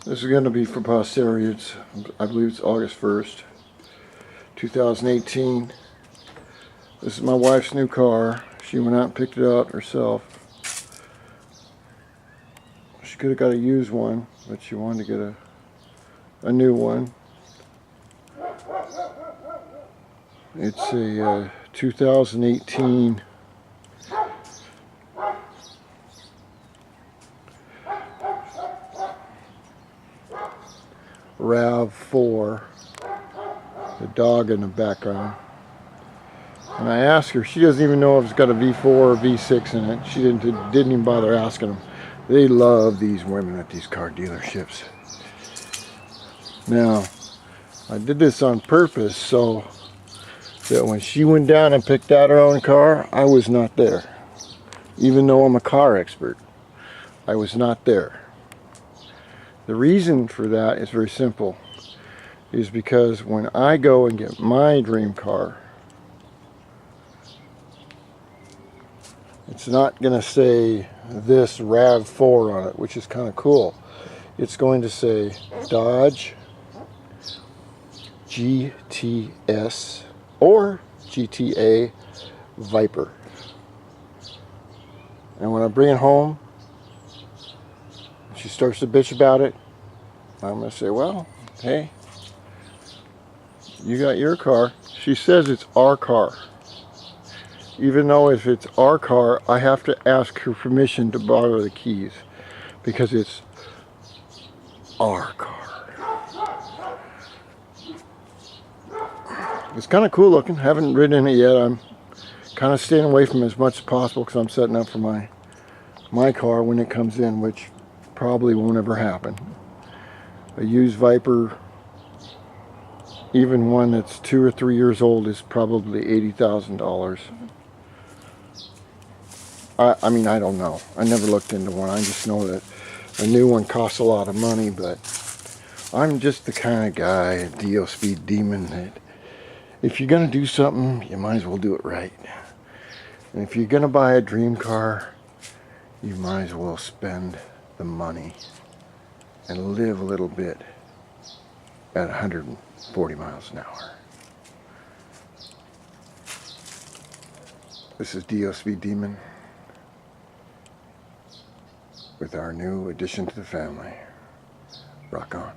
This is going to be for posterity. I believe it's August 1st, 2018. This is my wife's new car. She went out and picked it out herself. She could have got a used one, but she wanted to get a new one. It's a 2018 RAV4, the dog in the background. And I asked her, she doesn't even know if it's got a V4 or V6 in it. She didn't even bother asking them. They love these women at these car dealerships. Now, I did this on purpose so that when she went down and picked out her own car, I was not there. Even though I'm a car expert, I was not there. The reason for that is very simple. Is because when I go and get my dream car, it's not going to say this RAV4 on it, which is kind of cool. It's going to say Dodge GTS or GTA Viper. And when I bring it home, she starts to bitch about it, I'm going to say, well, hey, you got your car. She says it's our car. Even though if it's our car, I have to ask her permission to borrow the keys because it's our car. It's kind of cool looking. Haven't ridden in it yet. I'm kind of staying away from it as much as possible because I'm setting up for my car when it comes in, which probably won't ever happen. A used Viper, even one that's 2 or 3 years old, is probably $80,000. I mean, I don't know. I never looked into one. I just know that a new one costs a lot of money, but I'm just the kind of guy, a DIOSpeedDEMON, that if you're going to do something, you might as well do it right. And if you're going to buy a dream car, you might as well spend the money and live a little bit at 140 miles an hour. This is DIOSpeedDEMON with our new addition to the family. Rock on.